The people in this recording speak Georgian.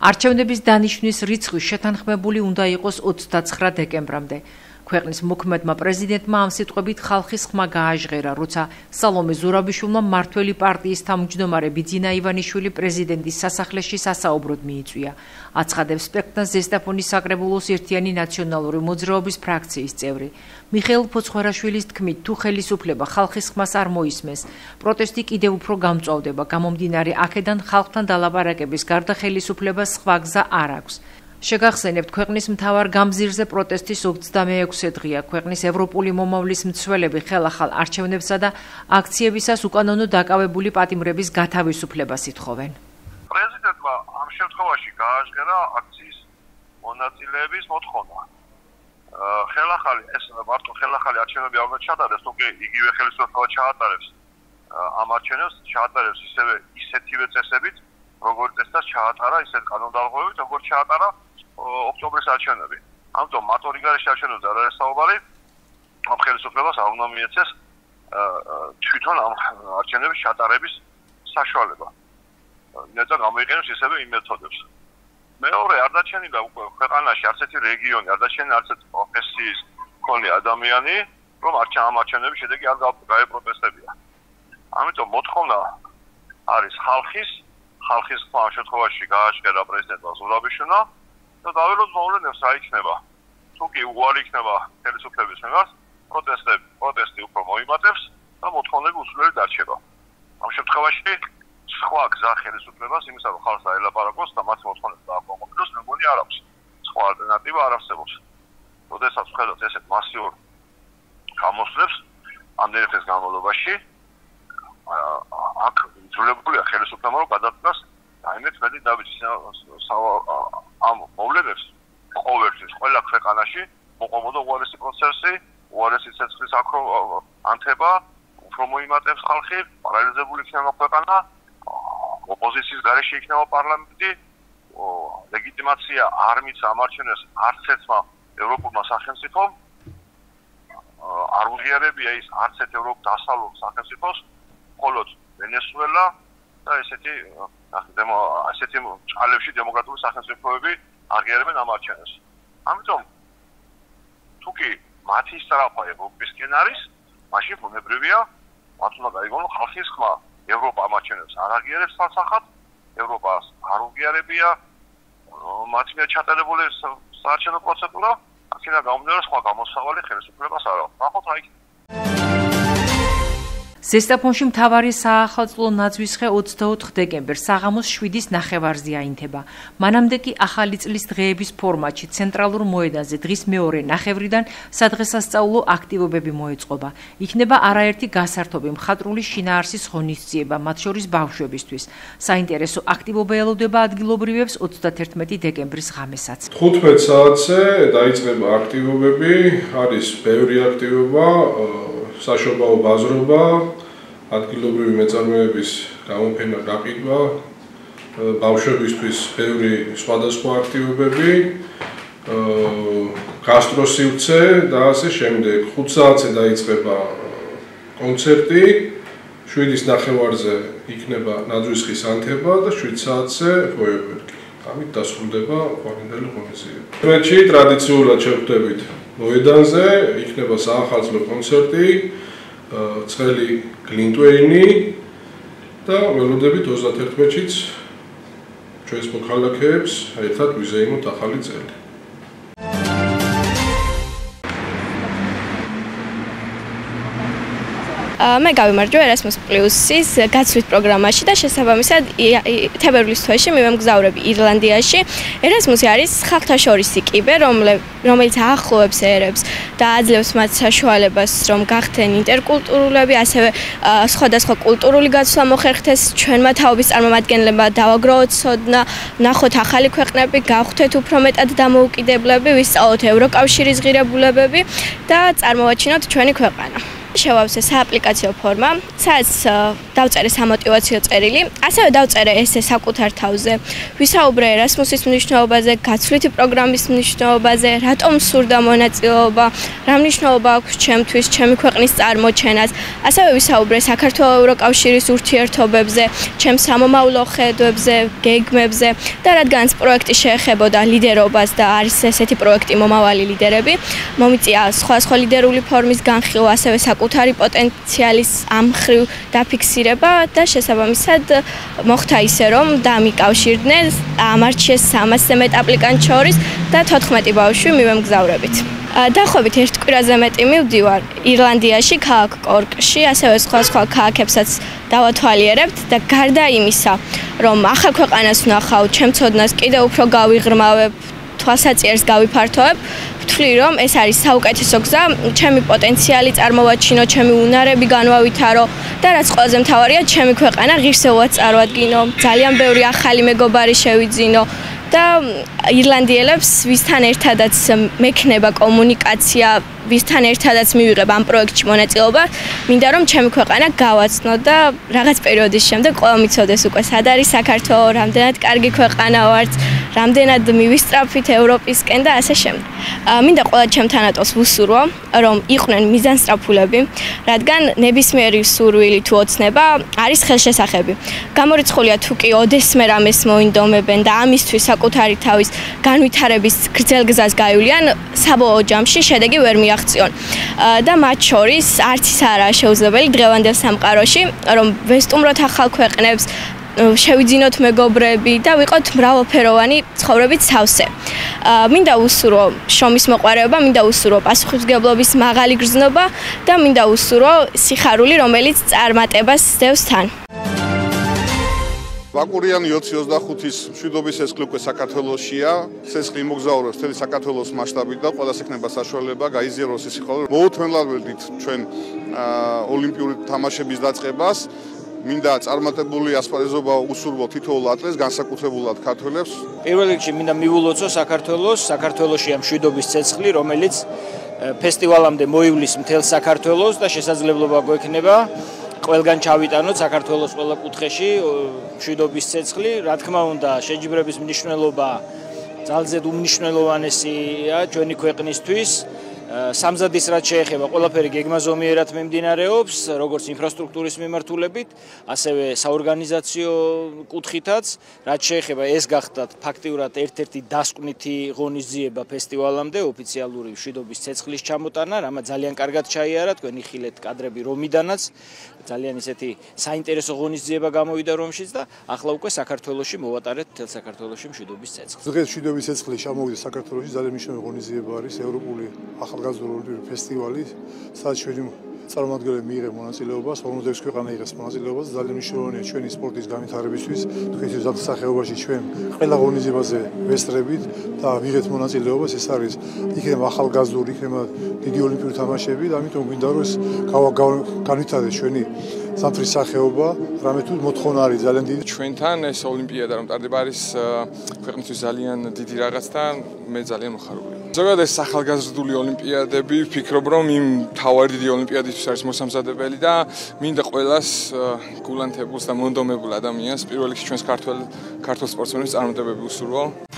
არჩევნების დანიშვნის რიცხვი შეთანხმებული უნდა იყოს 29 დეკემბრამდე. ქვეყნის მოქმედმა პრეზიდენტმა ამ სიტყვებით ხალხის ხმა გააჟღერა, როცა სალომე ზურაბიშვილმა მმართველი პარტიის თავმჯდომარე ბიძინა ივანიშვილი პრეზიდენტის სასახლეში სასაუბროდ მიიწვია. აცხადებს სპექტას ზესტაფონის საკრებულოს ერთიანი ნაციონალური მოძრაობის ფრაქციის წევრი. მიხეილ ფოცხვერაშვილის თქმით, თუ ხელისუფლება ხალხის ხმას არ მოისმენს, პროტესტი კიდევ უფრო გამწვავდება. გამომდინარე აქედან ხალხთან დალაპარაკების გარდა ხელისუფლებას სხვა გზა არ აქვს. შეგახსენებთ, ქვეყნის მთავარ გამზირზე პროტესტის 26 დღეა. ქვეყნის ევროპული მომავლის მცველები ხელახალ არჩევნებსა და აქციებისას უკანონო დაკავებული პატიმრების გათავისუფლებას ითხოვენ. პრეზიდენტმა ამ შემთხვევაში გააჟღერა აქციის მონაწილეების მოთხოვნა. ხელახალი ეს მარტო ხელახალი არჩევნები არ უნდა ჩატარდეს, თუკი იგივე ხელისუფლება ჩაატარებს ამ არჩევნებს, ჩაატარებს ისეთივე წესებით, როგორც წესად ჩაატარა, ისეთ კანონდარღვევით, როგორც ჩაატარა ოქტომბრის არჩევნები. ამიტომ მარტო რიგარეში არჩევნებზე არ არის საუბარი, ამ ხელისუფლებას არ უნდა მიეცეს თვითონ ამ არჩევნების ჩატარების საშუალება. ნეცა გამოიყენოს ისევე იმ მეთოდებს. მეორე, არ დარჩენილა უკვე ქვეყანაში არც ერთი რეგიონი, არ დარჩენილა არც ერთი პროფესიის მქონე ადამიანი, რომ ამ არჩევნების შედეგი არ გაეპროტესტებია. ამიტომ მოთხოვნა არის ხალხის ხმა ამ შემთხვევაში გააჟღერა პრეზიდენტმა ზურაბიშვილმა და დაველოს მოვლენებს რა იქნება. თუ კი უარი იქნება ხელისუფლების მიმართ, პროტესტი უფრო მოიმატებს და მოთხოვნები უსულელი დარჩება. ამ შემთხვევაში სხვა გზა ხელისუფლებას იმისა, რომ ხალხს აელაპარაკოს და მათ მოთხოვნებს დააკმაყოფილოს, მე მგონი არ აქვს. სხვა ალტერნატივა არ არსებობს. როდესაც ვხედავთ ესეთ მასიურ გამოსვლებს ამდენი წლის განმავლობაში, აქ ძულებულია ხელისუფლება, რომ გადაწყვეტს აიმეთ მეტი დავიწყოს ამ მოვლენებს ყოველთვის ყველა ქვეყანაში მოყოლმოდა უარესი პროცესი, უარესი ცეცხლის ანთება, უფრო მოიმატებს ხალხი, პარალიზებული იქნება ქვეყანა, ოპოზიციის გარეშე იქნება პარლამენტი, ლეგიტიმაცია არ მიცა ამ არჩევნებს არც ერთმა ევროპულმა სახელმწიფომ, არ უღიარებია ის არც ერთ დასავლურ სახელმწიფოს, მხოლოდ ვენესუელა და ესეთი ჭალებში დემოკრატიული სახელმწიფოები აღიარებენ ამ არჩევნებს. ამიტომ თუ კი მათი სწრაფა ევროპისკენ არის, მაშინ ბუნებრივია მათ უნდა გაიგონოს ხალხის ხმა. ევროპა ამ არჩევნებს არ აღიარებს სასახად, ევროპას არ უღიარებია მათი მიერ ჩატარებული საარჩევნო პროცედურა, აქედან გამომდინარე სხვა გამოსავალი ხელისუფლებას არ აქვს. ნახოთ რა იქნება. ზესტაფონში მთავარი საახალწლო ნაძვისხე 24 დეკემბერს საღამოს 7-ის ნახევარზე აინთება. მანამდე კი ახალი წლის დღეების ფორმატში ცენტრალურ მოედანზე დღის მეორე ნახევრიდან სადღესასწაულო აქტივობები მოეწყობა. იქნება არაერთი გასართობი მხატვრული შინაარსის ღონისძიება, მათ შორის ბავშვებისთვის. საინტერესო აქტივობა ელოდება ადგილობრივებს 31 დეკემბრის ღამესაც. 15 საათზე დაიწყება აქტივობები, არის ბევრი აქტივობა, საშობაო ბაზრობა, ადგილობრივი მეწარმეების გამოფენა, გაყიდვა, ბავშვებისთვის ბევრი სხვადასხვა აქტივობები, გასტროსივრცე და ასე შემდეგ. 5 საათზე დაიწყება კონცერტი, 7-ის ნახევარზე იქნება ნაძვისხის ანთება და 7 საათზე ფოიერვერკი. ამით დასრულდება ყვავილდელი ღონისძიება. თბილისში ტრადიციულად შევხვდებით მოედანზე, იქნება საახალწლო კონცერტი, ცხელი გლინტვეინი და ველოდებით 31-შიც ჩვენს მოქალაქეებს ერთად ვიზეიმოთ ახალი წელი. მე გავიმარჯვე Erasmus Plus-ის გაცვლით პროგრამაში და შესაბამისად თებერვლის თვეში მივემგზავრები ირლანდიაში. Erasmus-ი არის ხალხთაშორისი კიბე, რომელიც აახლოებს ერებს და აძლევს მათ საშუალებას, რომ გახდნენ ინტერკულტურულები, ასევე სხვადასხვა კულტურული გაცვლა მოხერხდეს, ჩვენმა თაობის წარმომადგენლებმა დავაგროვოთ ცოდნა, ვნახოთ ახალი ქვეყნები, გავხდეთ უფრო მეტად დამოუკიდებლები, ვისწავლოთ ევროკავშირის ღირებულებები და წარმოვაჩინოთ ჩვენი ქვეყანა. შევავსე სააპლიკაციო ფორმა, სადაც დავწერე სამოტივაციო წერილი, ასევე დავწერე ესე საკუთარ თავზე, ვისაუბრე ერასმუსის მნიშვნელობაზე, გაცვლითი პროგრამის მნიშვნელობაზე, რატომ სურდა მონაწილეობა, რა მნიშვნელობა აქვს ჩემთვის, ჩემი ქვეყნის წარმოჩენას, ასევე ვისაუბრე საქართველოს ევროკავშირის ურთიერთობებზე, ჩემს სამომავლო ხედვებზე, გეგმებზე და რადგანაც პროექტი შეეხებოდა ლიდერობას და არის ესეთი პროექტი მომავალი ლიდერები, მომიწია სხვადასხვა ლიდერული ფორმის განხილვა, ასევე საკუთარი პოტენციალის ამ მხრივ დაფიქსირება და შესაბამისად მოხდა ისე, რომ დამიკავშირდნენ ამარჩიეს 300-ზე მეტ აპლიკანტ შორის და 14 ბავშვი მივემგზავრებით. დაახლოებით 1 კვირაზე მეტი მივდივარ ირლანდიაში, ქალაქ კორკში, ასევე სხვა ქალაქებსაც დავათვალიერებთ და გარდა იმისა, რომ ახალ ქვეყანას ვნახავ, ჩემ ცოდნას კიდევ უფრო გავიღრმავებ, თვალსაჩინოს გავიფართოვებ, ვთვლი, რომ ეს არის საუკეთესო გზა, ჩემი პოტენციალი წარმოვაჩინო, ჩემი უნარები განვავითარო და რაც ყველაზე მთავარია, ჩემი ქვეყანა ღირსეულად წარვადგინო, ძალიან ბევრი ახალი მეგობარი შევიძინო და ირლანდიელებს ვისთან ერთადაც მექნება კომუნიკაცია, ვისთან ერთადაც მივიღებ ამ პროექტში მონაწილეობა, მინდა რომ ჩემი ქვეყანა გავაცნო და რაღაც პერიოდის შემდეგ ყველა მიცოდეს უკვე სად არის საქართველო, რამდენად კარგი ქვეყანა ვართ, რამდენად მივისწრაფით ევროპისკენ და ასე შემდეგ. მინდა ყველა ჩემ თანატოლს ვუსურვო, რომ იყვნენ მიზანსწრაფულები, რადგან ნებისმიერი სურვილი თუ ოცნება არის ხელშესახები. გამორიცხულია თუ კი ოდესმე რამეს მოინდომებენ და ამისთვის საკუთარი თავის განვითარების გრძელ გზას გაივლიან, საბოლოო ჯამში შედეგი ვერ მიაღწიონ. და მათ შორის არც ის არაა შეუძლებელი დღევანდელ სამყაროში, რომ ვესტუმროთ ახალ ქვეყნებს, შევიძინოთ მეგობრები და ვიყოთ მრავალფეროვანი ცხოვრებით სავსე. მინდა ვუსურვო შრომის მოყვარეობა, მინდა ვუსურვო პასუხისმგებლობის მაღალი გრძნობა და მინდა ვუსურვო სიხარული, რომელიც წარმატებას სდევს თან. ვაკურიანი 2025-ის მშვიდობის ცეცხლი უკვე საქართველოშია. ცეცხლი იმოგზაურებს მთელი საქართველოს მასშტაბით და ყველას ექნება საშუალება გაიზიაროს ის სიხარულე. მოუთმენლად ჩვენ ოლიმპიური თამაშების დაწყებას. მინდა წარმატებული ასპარეზობა უსურვო თითოეულ ატლეტს, განსაკუთრებულად ქართველებს. პირველ რიგში მინდა მივულოცო საქართველოშია მშვიდობის ცეცხლი, რომელიც ფესტივალამდე მოივლის მთელ საქართველოს და შესაძლებლობა გვექნება ყველგან ჩავიტანოთ საქართველოს ყველა კუთხეში მშვიდობის ცეცხლი. რა თქმა უნდა, შეჯიბრების მნიშვნელობა ძალზედ უმნიშვნელოვანესია ჩვენი ქვეყნისთვის. სამზადის რაც შეეხება, ყველაფერი გეგმაზომიერად მიმდინარეობს, როგორც ინფრასტრუქტურის მიმართულებით, ასევე საორგანიზაციო კუთხითაც, რაც შეეხება ეს გახდათ ფაქტიურად ერთ-ერთი დასკვნითი ღონისძიება ფესტივალამდე, ოფიციალური მშვიდობის ცეცხლის ჩამოტანა, რამაც ძალიან კარგად ჩაიარა, თქვენ იხილეთ კადრები რომიდანაც, ძალიან ისეთი საინტერესო ღონისძიება გამოვიდა რომშიც და ახლა უკვე საქართველოში მოვატარეთ მთელ საქართველოში მშვიდობის ცეცხლს. დღეს მშვიდობის ცეცხლი ჩამოვიდა საქართველოში, ძალიან მნიშვნელოვანი ღონისძიება არის ევროპული ახალგაზრდული ფესტივალი, სადაც ჩვენი წარმომადგენლები მიიღეს მონაწილეობას, 56 ქვეყანა იღებს მონაწილეობას, ძალიან მნიშვნელოვანია ჩვენი სპორტის განვითარებისთვის. თქვენი სამსახეობაში ჩვენ ყველა ღონისძიებაზე ვესწრებით და ვიღებთ მონაწილეობას, ეს არის იქნება ახალგაზრდული, იქნება დიდი ოლიმპიური თამაშები და ამიტომ გვინდა რომ ეს განვითარდეს ჩვენი სამთრის სახეობა, რამე თუ მოთხოვნა არის ძალიან დიდი. ჩვენთან ეს ოლიმპიადა რომ ტარდება არის ქვეყნისთვის ძალიან დიდი რაღაც და მე ძალიან მოხარულია. ზოგადად ეს ახალგაზრდული ოლიმპიადები ვფიქრობ რომ იმ თავარი დიდი ოლიმპიადისთვის არის მოსამზადებელი და მინდა ყველას გულანთებულს და მონდომებულ ადამიანს პირველ რიგში ჩვენს ქართულ სპორტსმენებს წარმატებები უსურვო.